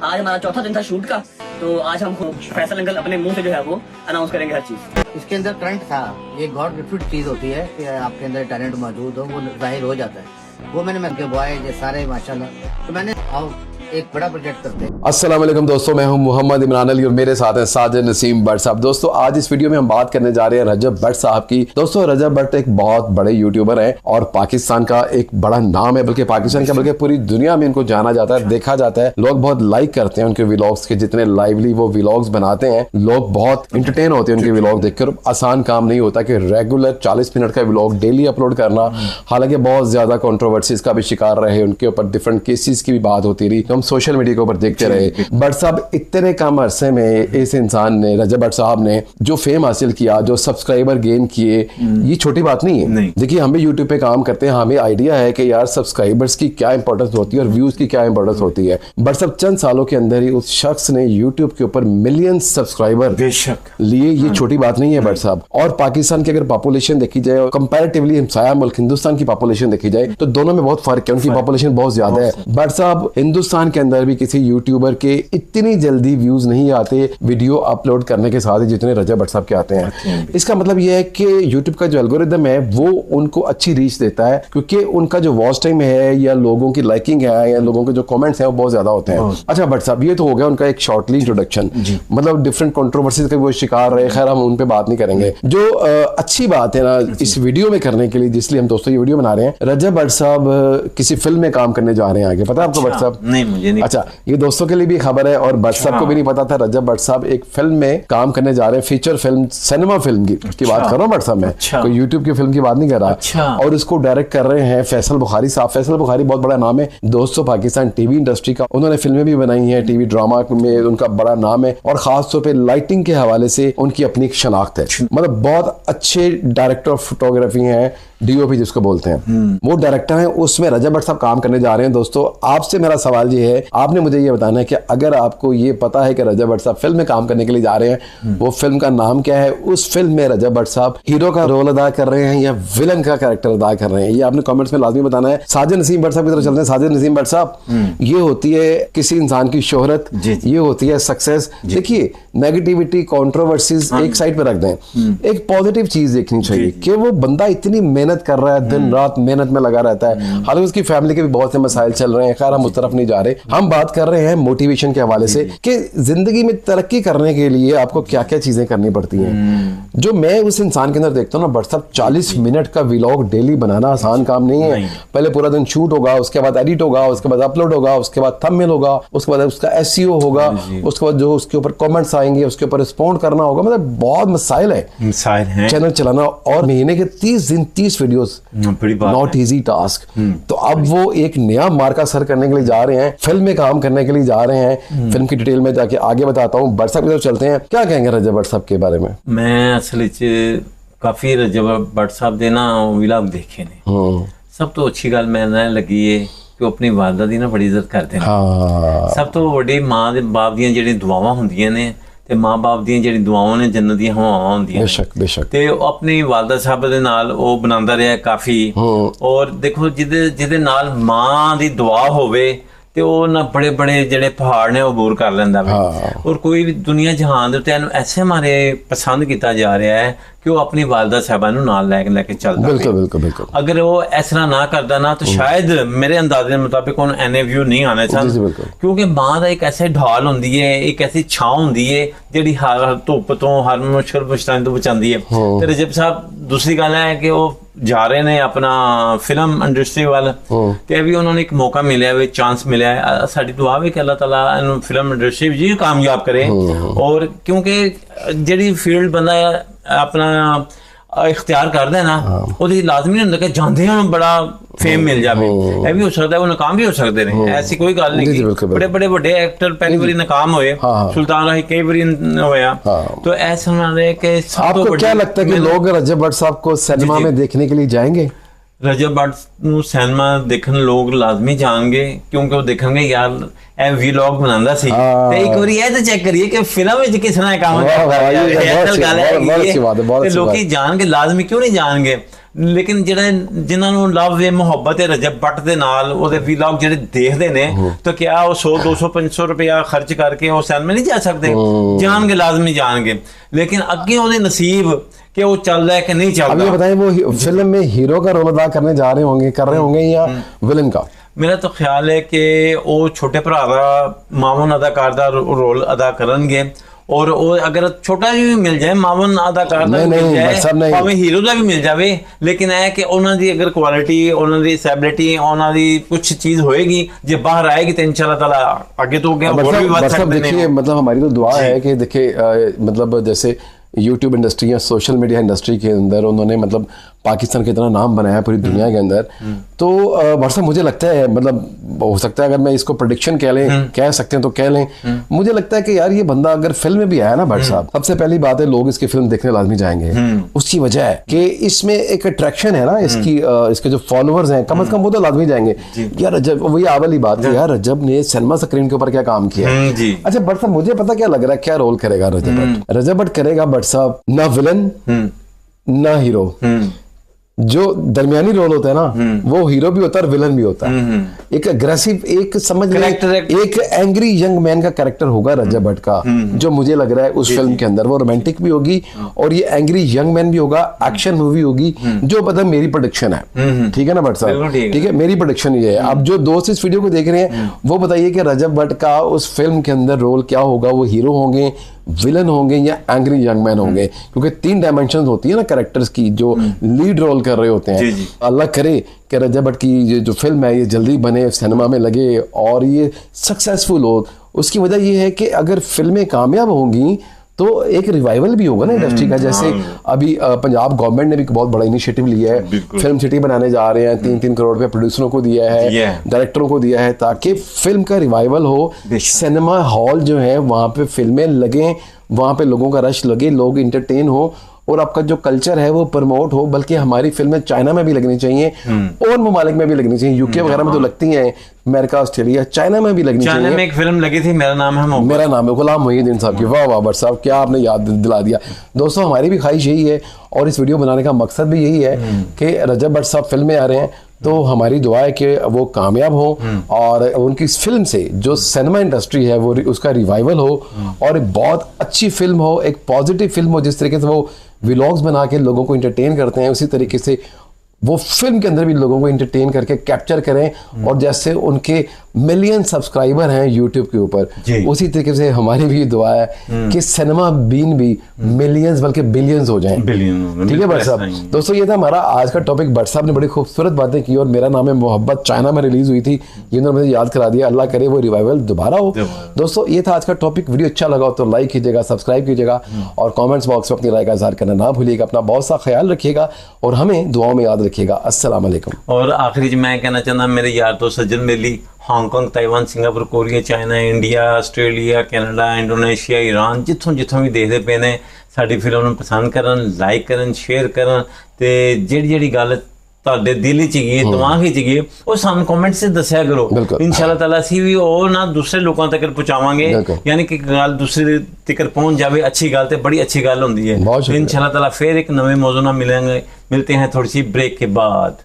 आज हमारा चौथा दिन था शूट का, तो आज हम फैसल अंकल अपने मुंह से जो है वो अनाउंस करेंगे हर चीज। इसके अंदर करंट था, ये गॉड गिफ्टेड चीज होती है कि आपके अंदर टैलेंट मौजूद हो, वो जाहिर हो जाता है। वो मैंने के बॉय ये सारे माशाल्लाह, तो मैंने एक बड़ा प्रोजेक्ट करते हैं। अस्सलाम वालेकुम दोस्तों, मैं हूं मोहम्मद इमरान अली और मेरे साथ हैं साजिद नसीम भट्ट साहब। दोस्तों आज इस वीडियो में हम बात करने जा रहे हैं रजब भट्ट साहब की। दोस्तों रजब भट्ट एक बहुत बड़े यूट्यूबर हैं और पाकिस्तान का एक बड़ा नाम है, बल्कि पाकिस्तान का बल्कि पूरी दुनिया में इनको जाना जाता है, देखा जाता है। लोग बहुत लाइक करते हैं उनके व्लॉग्स के, जितने लाइवली वो व्लॉग्स बनाते हैं, लोग बहुत इंटरटेन होते हैं उनके व्लॉग देखकर। आसान काम नहीं होता कि रेगुलर 40 मिनट का व्लॉग डेली अपलोड करना, हालांकि बहुत ज्यादा कंट्रोवर्सीज का भी शिकार रहे, उनके ऊपर डिफरेंट केसेस की भी बात होती रही, तो हम सोशल मीडिया के ऊपर देखते रहे। भट्ट साहब इतने कम अरसे में इस इंसान ने, रजब भट्ट साहब ने जो फेम हासिल किया, जो सब्सक्राइबर गेन किए, ये छोटी बात नहीं है। देखिए हम भी यूट्यूब पे काम करते हैं, हमें आइडिया है कि यार सब्सक्राइबर्स की क्या इंपॉर्टेंस होती है और व्यूज की क्या इंपॉर्टेंस होती है। भट्ट साहब चंद सालों के अंदर ही उस शख्स ने यूट्यूब के ऊपर मिलियन सब्सक्राइबर लिए, ये छोटी बात नहीं है भट्ट साहब। और पाकिस्तान की अगर पॉपुलेशन देखी जाए, कंपैरेटिवली हमसाया मुल्क हिंदुस्तान की पॉपुलेशन देखी जाए, तो दोनों में बहुत फर्क है, उनकी पॉपुलेशन बहुत ज्यादा है। भट्ट साहब हिंदुस्तान के अंदर भी किसी यूट्यूबर के इतनी जल्दी व्यूज नहीं आते वीडियो अपलोड करने के साथ ही जितने रजब भट्ट साहब के आते हैं। इसका मतलब यह है कि यूट्यूब का जो एल्गोरिदम है वो उनको अच्छी रीच देता है, क्योंकि उनका जो वॉच टाइम है या लोगों की लाइकिंग है या लोगों के जो कमेंट्स हैं वो बहुत ज्यादा होते हैं। अच्छा भट्ट साहब, ये तो हो गया उनका एक शॉर्टली इंट्रोडक्शन, मतलब डिफरेंट कंट्रोवर्सीज का वो शिकार रहे, खैर हम उन पे बात नहीं करेंगे। जो अच्छी बात है ना इस वीडियो में करने के लिए, जिसलिए हम दोस्तों ये वीडियो बना रहे हैं, रजब भट्ट साहब किसी फिल्म में काम करने जा रहे हैं आगे, पता है आपको भट्ट साहब? नहीं, मुझे नहीं। अच्छा, ये दोस्तों के लिए भी खबर है और भट्ट साहब को भी नहीं पता था। रजब भट्ट साहब एक फिल्म में काम करने जा रहे हैं, फीचर फिल्म, सिनेमा फिल्म की बात कर रहा हूँ भट्ट साहब, मैं कोई यूट्यूब की फिल्म की बात नहीं कर रहा। और इसको डायरेक्ट कर रहे हैं फैसल बुखारी साहब। फैसल बुखारी बहुत बड़ा नाम है दोस्तों पाकिस्तान टीवी इंडस्ट्री का, उन्होंने फिल्में भी बनाई हैं, टीवी ड्रामा में उनका बड़ा नाम है और खासतौर पर लाइटिंग के हवाले से उनकी अपनी एक शनाख्त है। मतलब बहुत अच्छे डायरेक्टर ऑफ फोटोग्राफी है, डीओपी जिसको बोलते हैं, वो डायरेक्टर हैं, उसमें रजब भट्ट साहब काम करने जा रहे हैं। दोस्तों आपसे मेरा सवाल ये है, आपने मुझे ये बताना है कि अगर आपको ये पता है कि रजब भट्ट साहब फिल्म में काम करने के लिए जा रहे हैं, वो फिल्म का नाम क्या है, उस फिल्म में रजब भट्ट साहब हीरो का रोल अदा कर रहे हैं या विलन का कैरेक्टर अदा कर रहे हैं, ये आपने कमेंट्स में लाजमी बताना है। साजिद नसीम भट्ट साहब की तरफ चलते हैं। साजिद नसीम भट्ट साहब, ये होती है किसी इंसान की शोहरत, ये होती है सक्सेस। देखिए नेगेटिविटी, कंट्रोवर्सीज एक साइड पे रख दें, एक पॉजिटिव चीज देखनी चाहिए कि वो बंदा इतनी मेहनत कर रहा है, दिन रात मेहनत में लगा रहता है, हालांकि उसकी फैमिली के भी बहुत से मसाइल चल रहे हैं, खैर हम उस तरफ नहीं जा रहे। हम बात कर रहे हैं मोटिवेशन के हवाले से कि जिंदगी में तरक्की करने के लिए आपको क्या क्या चीजें करनी पड़ती हैं। जो मैं उस इंसान के अंदर देखता हूँ ना भट्ट साहब, 40 मिनट का व्लॉग डेली बनाना आसान काम नहीं है। पहले पूरा दिन शूट होगा, उसके बाद एडिट होगा, उसके बाद अपलोड होगा, उसके बाद थंबनेल होगा, उसके बाद उसका एसईओ होगा, उसके बाद जो उसके ऊपर कमेंट्स आएंगे उसके ऊपर रिस्पॉन्ड करना होगा। मतलब बहुत मसाइल है चैनल चलाना, और महीने के 30 दिन 30 वीडियोस, नॉट इजी टास्क। तो अब वो एक नया मार्का सर करने के लिए जा रहे हैं, फिल्म में काम करने के लिए जा रहे हैं। फिल्म की डिटेल में जाके आगे बताता हूँ। भट्ट साहब की तरफ चलते हैं, क्या कहेंगे रजब भट्ट साहब के बारे में? मैं असल काफी रजब भट्ट साहब दे ना व्लॉग देखे ने, सब तो अच्छी गल मैंने लगी है कि अपनी वालदा दी ना बड़ी इज्जत करते हैं। सब तो बड़ी मां दे बाप दी जेहड़ी दुआवां हुंदियां ने, ते मां बाप दी जेहड़ी दुआवां ने जन्नत दी हवावां हुंदियां, बेशक ते अपनी वालदा साहब दे नाल ओ बनांदा रहा काफी। और देखो जिदे नाल मां दी दुआ होवे ते ओ ना बड़े बड़े जेड़े पहाड़ ने अबूर कर लेंदा है। और कोई भी दुनिया जहान दे उत्ते ऐसे हमारे पसंद किया जा रहा है कि वो अपनी वालदा साहबा नूं नाल लेके चलदा। बिल्कुल। अगर वो इस तरह ना करदा ना तो शायद मेरे अंदाजे के मुताबिक उन एने व्यू नहीं आने सन, क्योंकि मां दा एक ऐसे ढाल हुंदी है, एक ऐसी छां हुंदी है जेड़ी हर धुप तो, हर मुश्किल मुश्किल तो बचांदी है। ते रजब साहब दूसरी गल है कि वो जा रहे ने अपना फिल्म इंडस्ट्री वाल, ते अभी उन्होंने एक मौका मिला है, चांस मिला है। साडी दुआ है कि अल्लाह ताला फिल्म इंडस्ट्री जी कामयाब करे। और क्योंकि जेड़ी फील्ड बंदा अपना इख्तियार करदा है ना, ओदी लाजमी नहीं होंदा कि जांदे हों बड़ा फेम मिल जाए। ये भी हो सकता है वो नाकाम भी हो सकते हैं, ऐसी कोई गल नहीं। बड़े बड़े बड़े एक्टर पहली बारी नाकाम होए, सुल्तान राही कई बारी होया। तो ऐसा ना रहे कि आपको क्या लगता है कि लोग रजब भट्ट साहब को सिनेमा में देखने के लिए जाएंगे? ਰਜਬ ਬੱਟ ਨੂੰ ਸਿਨੇਮਾ ਦੇਖਣ ਲੋਕ ਲਾਜ਼ਮੀ ਜਾਣਗੇ, ਕਿਉਂਕਿ ਉਹ ਦੇਖਣਗੇ ਯਾਰ ਇਹ ਵੀਲੌਗ ਬਣਾਉਂਦਾ ਸੀ, ਤੇ ਇੱਕ ਵਾਰੀ ਇਹ ਤਾਂ ਚੈੱਕ ਕਰੀਏ ਕਿ ਫਿਲਮ ਵਿੱਚ ਕਿਸ ਤਰ੍ਹਾਂ ਕੰਮ ਕਰਦਾ ਹੈ। ਤੇ ਲੋਕੀ ਜਾਣਗੇ, ਲਾਜ਼ਮੀ ਕਿਉਂ ਨਹੀਂ ਜਾਣਗੇ। ਲੇਕਿਨ ਜਿਹੜੇ ਜਿਨ੍ਹਾਂ ਨੂੰ ਲਵ ਹੈ, ਮੁਹੱਬਤ ਹੈ ਰਜਬ ਬੱਟ ਦੇ ਨਾਲ, ਉਹਦੇ ਵੀਲੌਗ ਜਿਹੜੇ ਦੇਖਦੇ ਨੇ, ਤਾਂ ਕਿਆ ਉਹ 100 200 500 ਰੁਪਇਆ ਖਰਚ ਕਰਕੇ ਉਹ ਸਿਨੇਮਾ ਨਹੀਂ ਜਾ ਸਕਦੇ? ਜਾਣਗੇ, लाजमी जाएंगे। लेकिन अगे ਉਹਦੇ नसीब कि वो चल रहा है कि नहीं चल रहा। अब ये बताएं, वो फिल्म में हीरो का रोल अदा करने जा रहे होंगे, कर रहे होंगे, या विलन का? मेरा तो ख्याल है कि वो छोटे भरा का मामून अदाकार का रोल अदा करेंगे, और अगर छोटा भी मिल जाए मामून अदाकार का मिल जाए, भावें हीरो का भी मिल जाए, लेकिन है कि उन्होंने अगर क्वालिटी, उन्होंने सैबिलिटी, उन्होंने कुछ चीज होएगी जो बाहर आएगी तो इंशाल्लाह ताला आगे तो देखिए, मतलब हमारी तो दुआ है कि देखिए, मतलब जैसे यूट्यूब इंडस्ट्री या सोशल मीडिया इंडस्ट्री के अंदर उन्होंने मतलब पाकिस्तान के इतना नाम बनाया पूरी दुनिया के अंदर, तो वर्षा मुझे लगता है, मतलब हो सकता है अगर मैं इसको प्रेडिक्शन कह लें, कह सकते हैं तो कह लें, मुझे लगता है कि यार ये बंदा अगर फिल्म में भी आया ना भट्ट साहब, सबसे पहली बात है लोग इसकी फिल्म देखने लाजमी जाएंगे। उसकी वजह है कि इसमें एक अट्रैक्शन है ना, इसकी इसके जो फॉलोअर्स हैं कम से कम वो तो लाजमी जाएंगे। यार रजब, वही आवली बात है यार, रजब ने सिनेमा स्क्रीन के ऊपर क्या काम किया। अच्छा भट्ट साहब, मुझे पता क्या लग रहा है, क्या रोल करेगा रजब भट्ट? रजब भट्ट करेगा भट्ट साहब ना विलन ना हीरो, जो दरमियानी रोल होता है ना, वो हीरो भी होता है और विलन भी होता है। एक अग्रेसिव, एक समझ लें एक एंग्री यंग मैन का कैरेक्टर होगा रजब भट्ट का, जो मुझे लग रहा है उस फिल्म के अंदर वो रोमांटिक भी होगी और ये एंग्री यंग मैन भी होगा, एक्शन मूवी होगी, जो मतलब मेरी प्रेडिक्शन है। ठीक है ना भट्ट साहब? ठीक है, मेरी प्रेडिक्शन ये है। अब जो दोस्त इस वीडियो को देख रहे हैं वो बताइए कि रजब भट्ट का उस फिल्म के अंदर रोल क्या होगा, वो हीरो होंगे, विलन होंगे या एंग्री यंग मैन होंगे, क्योंकि 3 डायमेंशंस होती है ना कैरेक्टर्स की, जो लीड रोल कर रहे होते हैं। अल्लाह करे कि रजब भट्ट की जो फिल्म है ये जल्दी बने, सिनेमा में लगे और ये सक्सेसफुल हो। उसकी वजह ये है कि अगर फिल्में कामयाब होंगी तो एक रिवाइवल भी होगा ना इंडस्ट्री का। जैसे अभी पंजाब गवर्नमेंट ने भी बहुत बड़ा इनिशिएटिव लिया है, फिल्म सिटी बनाने जा रहे हैं, 3-3 करोड़ रुपए प्रोड्यूसरों को दिया है, डायरेक्टरों को दिया है, ताकि फिल्म का रिवाइवल हो, सिनेमा हॉल जो है वहां पे फिल्में लगें, वहां पे लोगों का रश लगे, लोग इंटरटेन हो और आपका जो कल्चर है वो प्रमोट हो। बल्कि हमारी फिल्में चाइना में भी लगनी चाहिए और ममालिक में भी लगनी चाहिए, यूके वगैरह में तो लगती हैं, अमेरिका, ऑस्ट्रेलिया, चाइना में भी लगनी चाहिए। चाइना में एक फिल्म लगी थी, मेरा नाम है गुलाम मोहिउद्दीन साहब की। वाह वाह भट्ट साहब, क्या आपने याद दिला दिया। दोस्तों हमारी भी ख्वाहिश यही है और इस वीडियो बनाने का मकसद भी यही है कि रजब भट्ट साहब फिल्में आ रहे हैं, तो हमारी दुआ है कि वो कामयाब हो और उनकी इस फिल्म से जो सिनेमा इंडस्ट्री है वो उसका रिवाइवल हो और बहुत अच्छी फिल्म हो, एक पॉजिटिव फिल्म हो। जिस तरीके से वो व्लॉग्स बना के लोगों को एंटरटेन करते हैं, उसी तरीके से वो फिल्म के अंदर भी लोगों को एंटरटेन करके कैप्चर करें। और जैसे उनके मिलियन सब्सक्राइबर हैं यूट्यूब के ऊपर, उसी तरीके से हमारी भी दुआ है कि सिनेमा बीन भी मिलियंस बल्कि बिलियंस हो जाएं। ठीक है भट्ट साहब? दोस्तों ये था हमारा आज का टॉपिक। भट्ट साहब ने बड़ी खूबसूरत बातें की और मेरा नाम है मोहब्बत चाइना में रिलीज हुई थी, ये उन्होंने मुझे याद करा दिया। अल्लाह करे वो रिवाइवल दोबारा हो। दोस्तों ये था आज का टॉपिक। वीडियो अच्छा लगा तो लाइक कीजिएगा, सब्सक्राइब कीजिएगा और कॉमेंट्स बॉक्स में अपनी राय का इजहार करना ना भूलिएगा। अपना बहुत सा ख्याल रखिएगा और हमें दुआओं में याद रखिएगा। अस्सलाम वालेकुम। और आखिरी मैं कहना चाहता मेरे यार दोस्त सज्जन मेली Hong Kong, Taiwan, Singapore, Korea, China, India, Australia, Canada, Indonesia, Iran, जिथों भी देखते पे ने साडी फिल्म ਨੂੰ पसंद करन, लाइक करन, शेयर करन ते ਜਿਹੜੀ ਗੱਲ ਤੁਹਾਡੇ ਦਿਲ 'ਚ ਗਈ, ਦਿਮਾਗ 'ਚ ਗਈ, ਉਹ ਸਾਨੂੰ ਕਮੈਂਟ 'ਚ ਦੱਸਿਆ ਕਰੋ। ਇਨਸ਼ਾਅੱਲਾ ਤਾਲਾ ਅਸੀਂ ਵੀ ਉਹ ਨਾ ਦੂਸਰੇ ਲੋਕਾਂ ਤੱਕ ਪਹੁੰਚਾਵਾਂਗੇ, ਯਾਨੀ ਕਿ ਗੱਲ ਦੂਸਰੇ ਤੱਕ ਪਹੁੰਚ ਜਾਵੇ। ਅੱਛੀ ਗੱਲ ਤੇ ਬੜੀ अच्छी ਗੱਲ ਹੁੰਦੀ है। इनशाअल्लाह ताला फिर एक नवे मौजू ਨਾਲ मिलते हैं थोड़ी सी ब्रेक के बाद।